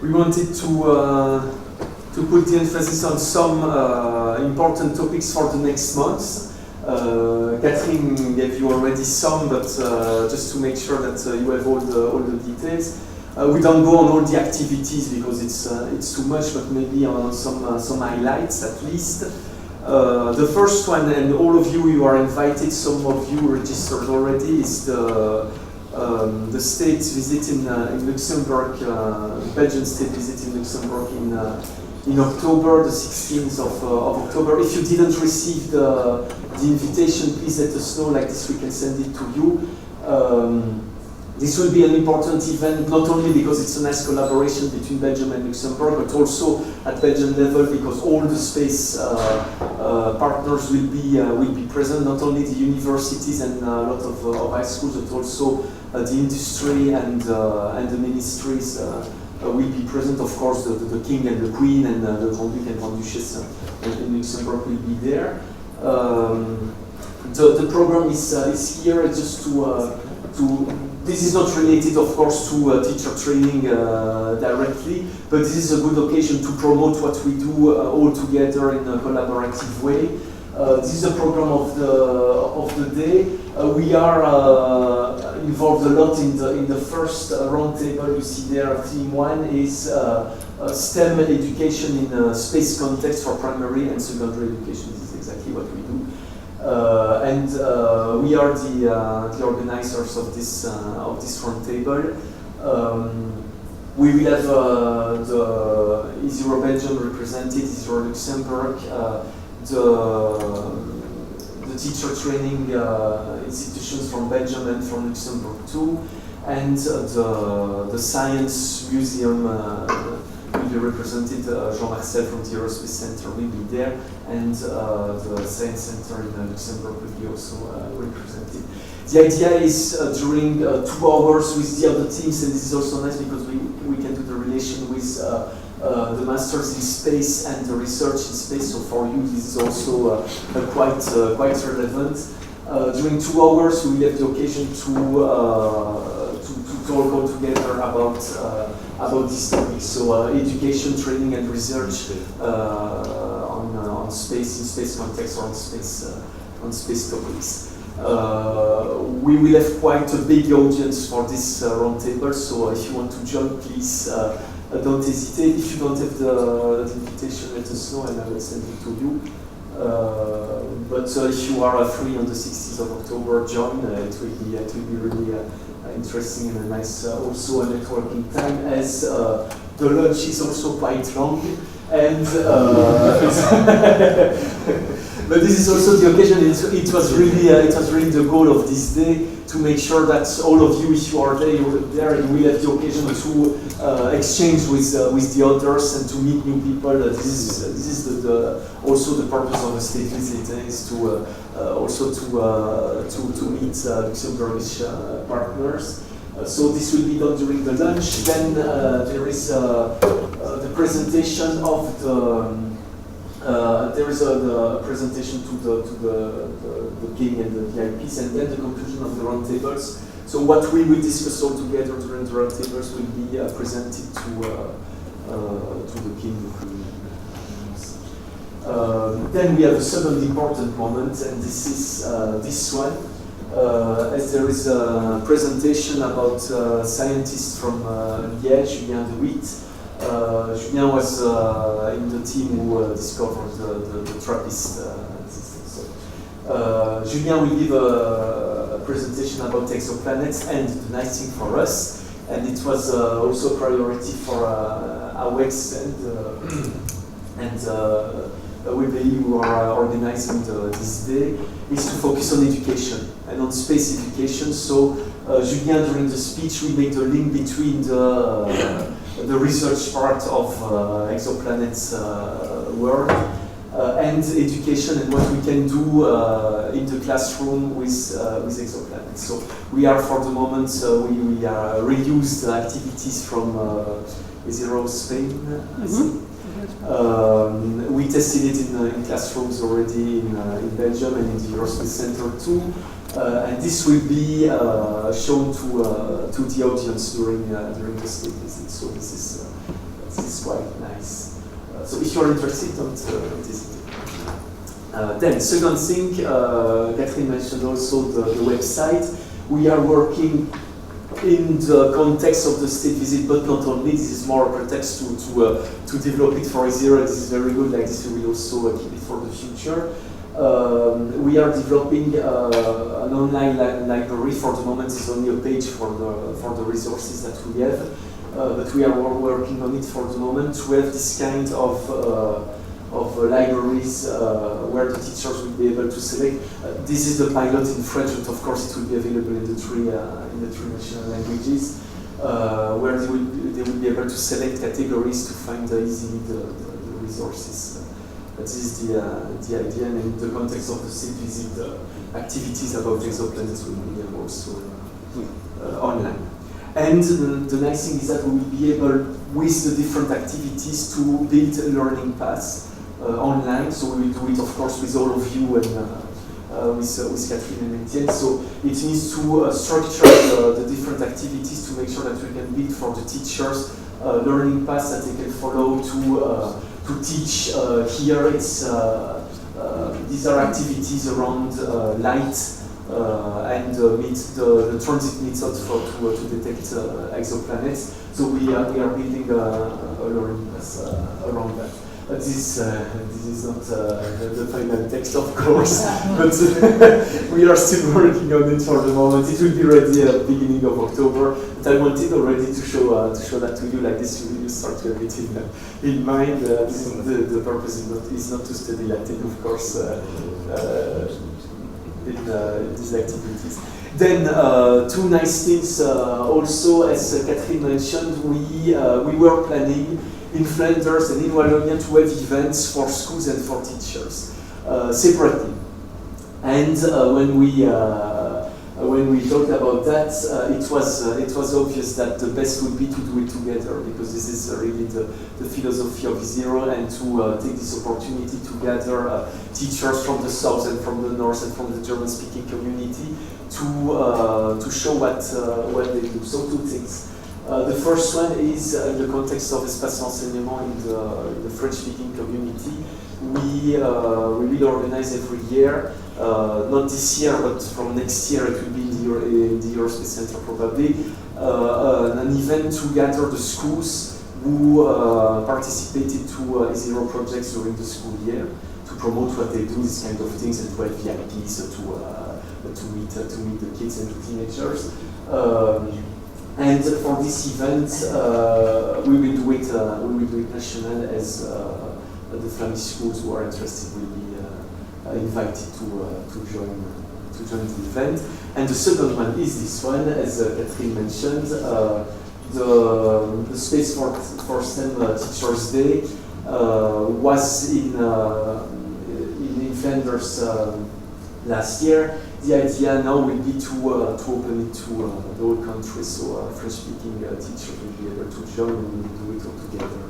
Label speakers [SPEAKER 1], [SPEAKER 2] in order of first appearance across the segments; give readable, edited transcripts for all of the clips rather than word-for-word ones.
[SPEAKER 1] We wanted to put the emphasis on some important topics for the next month. Catherine gave you already some, but just to make sure that you have all the details. We don't go on all the activities because it's too much, but maybe on some highlights at least. The first one, and all of you are invited, some of you registered already, is the state visit in Luxembourg, Belgian state visit in Luxembourg in October, the 16th of October. If you didn't receive the invitation, please let us know, like this we can send it to you. This will be an important event, not only because it's a nice collaboration between Belgium and Luxembourg, but also at Belgian level because all the space partners will be present, not only the universities and a lot of high schools, but also the industry and the ministries will be present. Of course, the King and the Queen and the Grand-Duc and Grand-Duchess in Luxembourg will be there. The program is here just to this is not related, of course, to teacher training directly, but this is a good occasion to promote what we do all together in a collaborative way. This is the program of the day. We are involved a lot in the first roundtable. You see there, theme 1 is STEM education in a space context for primary and secondary education. This is exactly what we do. And we are the organizers of this roundtable. We will have the EasyRo Belgium represented, EasyRo Luxembourg, the teacher training institutions from Belgium and from Luxembourg too, and the science museum will be represented. Jean-Marcel from the Aerospace Center will be there, and the Science Center in Luxembourg will be also represented. The idea is during 2 hours with the other teams, and this is also nice because we can do the relation with the Masters in Space and the research in space, so for you this is also quite relevant. During 2 hours we will have the occasion to talk all together about this topic, so education, training and research on space, in space context, or on space topics. We will have quite a big audience for this roundtable, so if you want to join, please don't hesitate. If you don't have the invitation, let us know and I will send it to you. But if you are free on the 16th of October, join. It will be really interesting and a nice, also a networking time, as the lunch is also quite long. And but this is also the occasion. It was really the goal of this day to make sure that all of you, if you are there, you will have the occasion to exchange with the others and to meet new people. This is also the purpose of a state visit, is to also to meet Luxembourgish partners. So this will be done during the lunch. Then there is the presentation of the. There is the presentation to the King and the VIPs, and then the conclusion of the roundtables. So what we will discuss all together during the roundtables will be presented to the King, the Queen. Then we have a second important moment, and this is this one. As there is a presentation about scientists from Liège, Julien de Witt. Julien was in the team who discovered the TRAPPIST system. So, Julien will give a presentation about exoplanets, and the nice thing for us, and it was also a priority for AWEX and WBI, who are organizing this day, is to focus on education and on space education. So Julien, during the speech, will make the link between the research part of exoplanets work and education and what we can do in the classroom with exoplanets. So we are, for the moment, we reuse the activities from EasyRo Spain, I think. We tested it in classrooms already in Belgium and in the Aerospace Center too. And this will be shown to the audience during the state visit. So this is quite nice. So if you're interested, don't hesitate. Then second thing, Catherine mentioned also the website. We are working in the context of the state visit, but not only. This is more a pretext to develop it for EZ0. This is very good. Like this, we will also keep it for the future. We are developing an online library. For the moment, it's only a page for the resources that we have, but we are working on it for the moment to have this kind of libraries where the teachers will be able to select. This is the pilot in French, but of course it will be available in the three national languages, where they will be able to select categories to find easily the resources. This is the idea, and in the context of the state visit, activities about exoplanets will be also online. And the nice thing is that we will be able, with the different activities, to build a learning path online. So we will do it, of course, with all of you and with Catherine and Etienne. So it needs to structure the different activities to make sure that we can build for the teachers learning paths that they can follow to teach. Here it's these are activities around light and meet the transit methods to detect exoplanets. So we are building a learning path around that. This is not the final text, of course, but we are still working on it for the moment. It will be ready at the beginning of October. But I wanted already to show that to you. Like this, you start to have it in mind. The purpose is not to study Latin, of course, in these activities. Then two nice things also, as Catherine mentioned, we were planning in Flanders and in Wallonia to have events for schools and for teachers separately. And when we talked about that, it was obvious that the best would be to do it together, because this is really the philosophy of EZ0, and to take this opportunity to gather teachers from the south and from the north and from the German-speaking community to show what they do. So two things. The first one is in the context of Espace Enseignement in the French-speaking community. We will organize every year, not this year, but from next year it will be in the Eurospace Center probably, an event to gather the schools who participated to EZ0 projects during the school year, to promote what they do, these kind of things, and to have VIPs to meet the kids and the teenagers. And for this event, we will do it national, as the Flemish schools who are interested will be invited to join the event. And the second one is this one, as Catherine mentioned, the Space for STEM Teachers Day was in Flanders last year. The idea now will be to open it to the whole country, so French-speaking teachers will be able to join, and we will do it all together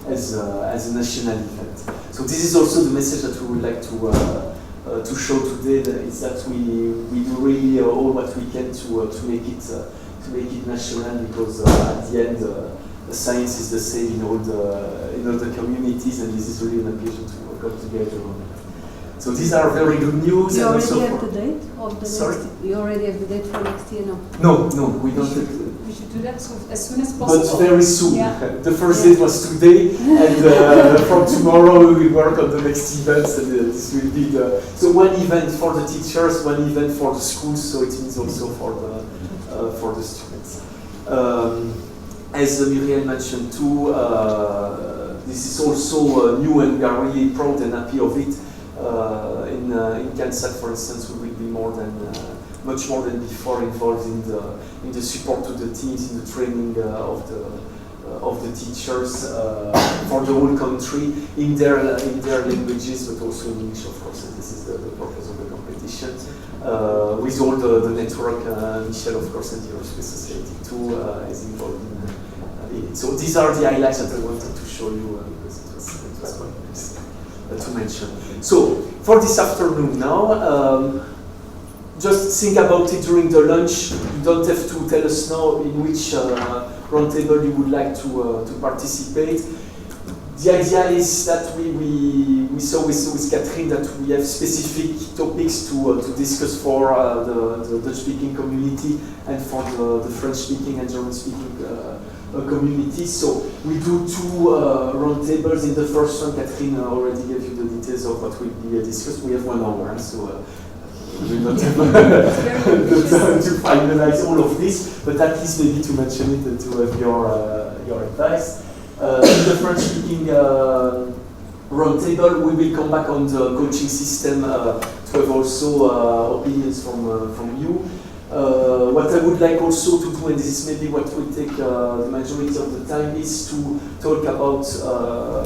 [SPEAKER 1] as a national event. So this is also the message that we would like to show today, is that we do really all what we can to make it national, because at the end the science is the same in all the communities, and this is really an occasion to come together on it. So these are very good news.
[SPEAKER 2] You already have the date of the
[SPEAKER 1] Sorry?
[SPEAKER 2] You already have the date for next year, no?
[SPEAKER 1] No, we don't.
[SPEAKER 3] We should do that as soon as possible.
[SPEAKER 1] But very soon.
[SPEAKER 3] Yeah.
[SPEAKER 1] The first date was today, and from tomorrow we will work on the next events, and this will be so one event for the teachers, one event for the schools. So it means also for the students. As Muriel mentioned too, this is also new, and we are really proud and happy of it. In CANSAT, for instance, we will be much more than before involved in the support to the teams, in the training of the teachers for the whole country in their languages, but also in English, of course. And this is the purpose of the competition. With all the network, Michel, of course, and the Eurospace Society too is involved in it. So these are the highlights that I wanted to show you, because it was quite nice to mention. So for this afternoon now, just think about it during the lunch. You don't have to tell us now in which roundtable you would like to participate. The idea is that we saw with Catherine that we have specific topics to discuss for the Dutch-speaking community and for the French-speaking and German-speaking community. So we do 2 roundtables. In the first one, Catherine already gave you the details of what will be discussed. We have 1 hour, so we will not have the time to finalize all of this, but at least maybe to mention it and to have your advice. In the French-speaking roundtable, we will come back on the coaching system to have also opinions from you. What I would like also to do, and this is maybe what will take the majority of the time, is to talk about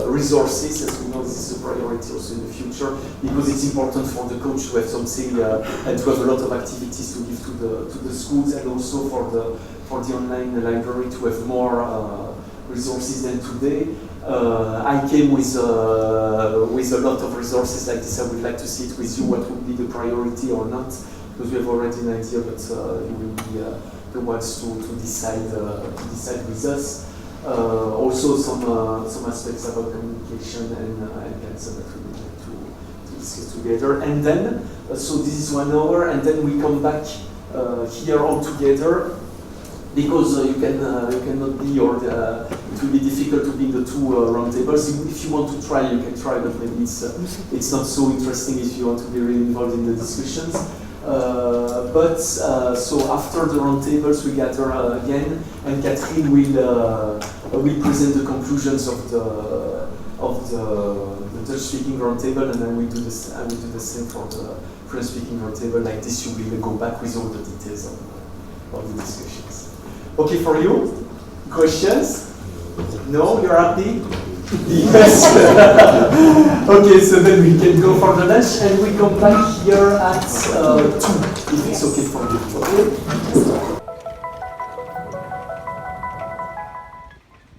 [SPEAKER 1] resources. As we know, this is a priority also in the future, because it's important for the coach to have something and to have a lot of activities to give to the schools, and also for the online library to have more resources than today. I came with a lot of resources like this. I would like to see it with you, what would be the priority or not, because we have already an idea, but you will be the ones to decide with us. Also some aspects about communication and cancer that we would like to discuss together. And then, so this is 1 hour, and then we come back here all together, because you cannot be, or it will be difficult to be in the 2 roundtables. If you want to try, you can try, but maybe it's not so interesting if you want to be really involved in the discussions. So after the roundtables, we gather again, and Catherine will present the conclusions of the Dutch-speaking roundtable, and I will do the same for the French-speaking roundtable. Like this, you will go back with all the details of the discussions. Okay for you? Questions? No? You're happy? Yes. Okay, so then we can go for the lunch, and we come back here at 2, if it's okay for you. Okay?